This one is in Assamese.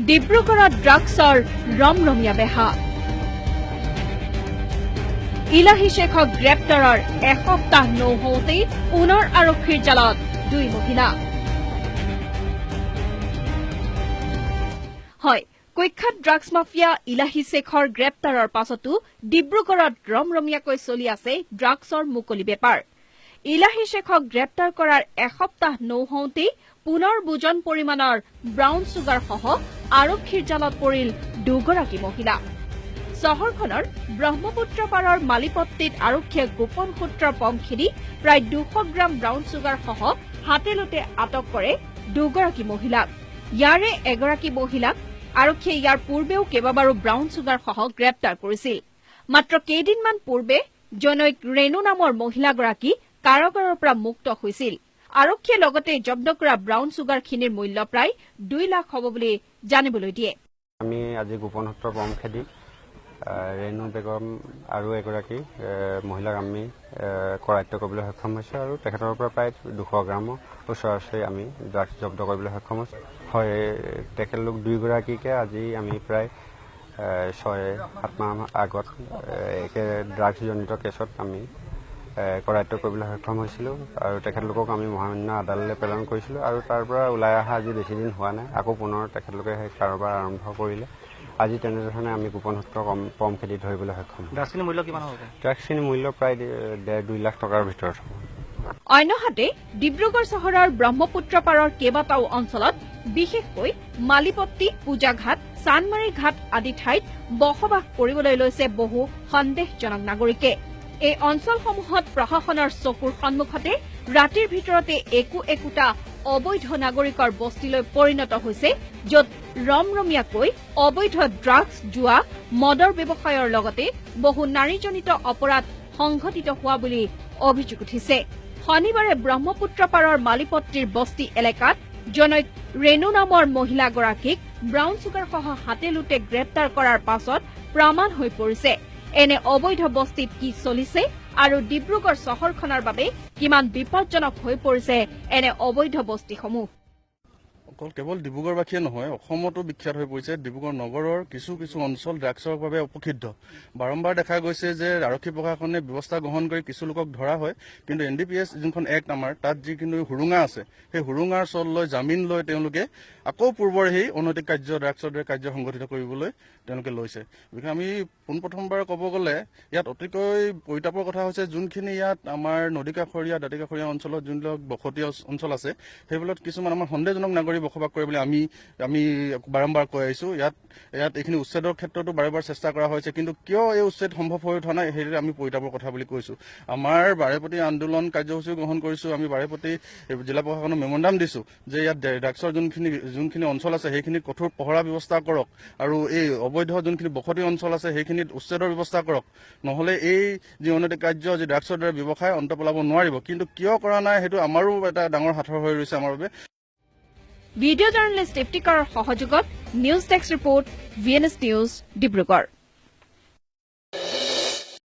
ডিব্ৰুগড়ত ড্ৰাগছৰ ৰমৰমীয়া বেহা ইলাহী শেখক গ্ৰেপ্তাৰৰ এসপ্তাহ নহওঁতেই পুনৰ আৰক্ষীৰ জালত দুই মহিলা হয় কুখ্যাত ড্ৰাগছ মাফিয়া ইলাহী শেখৰ গ্ৰেপ্তাৰৰ পাছতো ডিব্ৰুগড়ত ৰমৰমীয়াকৈ চলি আছে ড্ৰাগছৰ মুকলি বেপাৰ ইলাহী শেখক গ্ৰেপ্তাৰ কৰাৰ এসপ্তাহ নহওঁতেই পুনৰ বুজন পৰিমাণৰ ব্ৰাউন চুগাৰ সহ আৰক্ষীৰ জালত পৰিল দুগৰাকী মহিলা চহৰখনৰ ব্ৰহ্মপুত্ৰ পাৰৰ মালিপট্টিত আৰক্ষীয়ে গোপন সূত্ৰৰ পম খেদি প্ৰায় 200 গ্ৰাম ব্ৰাউন চুগাৰ সহ হাতেলোতে আটক কৰে দুগৰাকী মহিলাক ইয়াৰে এগৰাকী মহিলাক আৰক্ষীয়ে ইয়াৰ পূৰ্বেও কেইবাবাৰো ব্ৰাউন চুগাৰ সহ গ্ৰেপ্তাৰ কৰিছিল মাত্ৰ কেইদিনমান পূৰ্বে জনৈক ৰেণু নামৰ মহিলাগৰাকী কাৰাগাৰৰ পৰা মুক্ত হৈছিল আৰক্ষীয়ে লগতে জব্দ কৰা ব্ৰাউন চুগাৰখিনিৰ মূল্য প্ৰায় 2 লাখ হ'ব বুলি জানিবলৈ দিয়ে আমি আজি গোপন সূত্ৰৰ পম খেদি ৰেণু বেগম আৰু এগৰাকী মহিলাক আমি কৰায়ত্ব কৰিবলৈ সক্ষম হৈছোঁ আৰু তেখেতৰ পৰা প্ৰায় 200 গ্ৰামৰ ওচৰা-ওচৰি আমি ড্ৰাগছ জব্দ কৰিবলৈ সক্ষম হৈছোঁ হয় তেখেতলোক দুইগৰাকীকে আজি আমি প্ৰায় 6-7 মাহ আগত ড্ৰাগছজনিত কেছত আমি কৰায়ত্ব কৰিবলৈ সক্ষম হৈছিলোঁ আৰু তেখেতলোকক আমি মহামান্য আদালতলৈ প্ৰেৰণ কৰিছিলোঁ আৰু তাৰ পৰা ওলাই অহা আজি বেছি দিন হোৱা নাই আকৌ পুনৰ তেখেতলোকে সেই কাৰোবাৰ আৰম্ভ কৰিলে আজি তেনেধৰণে আমি গোপন সূত্ৰ পম খেদি ধৰিবলৈ সক্ষম ড্ৰাগছখিনিৰ মূল্য কিমান হ'ব ড্ৰাগছখিনিৰ মূল্য প্ৰায় 1.5-2 লাখ টকাৰ ভিতৰত হ'ব অন্যহাতে ডিব্ৰুগড় চহৰৰ ব্ৰহ্মপুত্ৰ পাৰৰ কেইবাটাও অঞ্চলত বিশেষকৈ মালিপট্টি পূজাঘাট চানমাৰী ঘাট আদি ঠাইত বসবাস কৰিবলৈ লৈছে বহু সন্দেহজনক নাগৰিকে এই অঞ্চলসমূহত প্ৰশাসনৰ চকুৰ সন্মুখতে ৰাতিৰ ভিতৰতে একোটা অবৈধ নাগৰিকৰ বস্তিলৈ পৰিণত হৈছে য'ত ৰমৰমীয়াকৈ অবৈধ ড্ৰাগছ জুৱা মদৰ ব্যৱসায়ৰ লগতে বহু নাৰীজনিত অপৰাধ সংঘটিত হোৱা বুলি অভিযোগ উঠিছে শনিবাৰে ব্ৰহ্মপুত্ৰ পাৰৰ মালিপট্টিৰ বস্তি এলেকাত জনৈক ৰেণু নামৰ মহিলাগৰাকীক ব্ৰাউন চুগাৰসহ হাতেলোতে গ্ৰেপ্তাৰ কৰাৰ পাছত প্ৰমাণ হৈ পৰিছে এনে অবৈধ বস্তিত কি চলিছে আৰু ডিব্ৰুগড় চহৰখনৰ বাবে কিমান বিপদজনক হৈ পৰিছে এনে অবৈধ বস্তিসমূহ অকল কেৱল ডিব্ৰুগড়বাসীয়ে নহয় অসমতো বিখ্যাত হৈ পৰিছে ডিব্ৰুগড় নগৰৰ কিছু অঞ্চল ড্ৰাগছৰ বাবে অপসিদ্ধ বাৰম্বাৰ দেখা গৈছে যে আৰক্ষী প্ৰশাসনে ব্যৱস্থা গ্ৰহণ কৰি কিছু লোকক ধৰা হয় কিন্তু NDPS যোনখন এক্ট আমাৰ তাত যিখিনি হুৰুঙা আছে সেই হুৰুঙাৰ চল লৈ জামিন লৈ তেওঁলোকে আকৌ পূৰ্বৰ সেই অনৈতিক কাৰ্য ড্ৰাগছৰ দৰে কাৰ্য সংঘটিত কৰিবলৈ তেওঁলোকে লৈছে গতিকে আমি পোনপ্ৰথমবাৰ ক'ব গ'লে ইয়াত অতিকৈ পৰিতাপৰ কথা হৈছে যোনখিনি ইয়াত আমাৰ নদীকাষৰীয়া দাঁতিকাষৰীয়া অঞ্চলত যোনবিলাক বসতি অঞ্চল আছে সেইবোৰত কিছুমান আমাৰ সন্দেহজনক নাগৰিক বসবাস কৰে বুলি আমি বাৰম্বাৰ কৈ আহিছোঁ ইয়াত এইখিনি উচ্ছেদৰ ক্ষেত্ৰতো বাৰে চেষ্টা কৰা হৈছে কিন্তু কিয় এই উচ্ছেদ সম্ভৱ হৈ উঠা নাই সেইদৰে আমি পৰিতাপৰ কথা বুলি কৈছোঁ আমাৰ বাৰেপতি আন্দোলন কাৰ্যসূচী গ্ৰহণ কৰিছোঁ আমি বাৰেপতি জিলা প্ৰশাসনক মেম'ৰেণ্ডাম দিছোঁ যে ইয়াত ড্ৰাগছৰ যোনখিনি অঞ্চল আছে সেইখিনিত কঠোৰ পহৰা ব্যৱস্থা কৰক আৰু এই অবৈধ যোনখিনি বসতি অঞ্চল আছে সেইখিনিত উচ্ছেদৰ ব্যৱস্থা কৰক নহ'লে এই যি অনৈতিক কাৰ্য যি ড্ৰাগছৰ দৰে ব্যৱসায় অন্ত পেলাব নোৱাৰিব কিন্তু কিয় কৰা নাই সেইটো আমাৰো এটা ডাঙৰ হাতৰ হৈ ৰৈছে আমাৰ বাবে ভিডিঅ' জাৰ্নেলিষ্ট ইফতিকাৰৰ সহযোগত news desk report VNS news Dibrugarh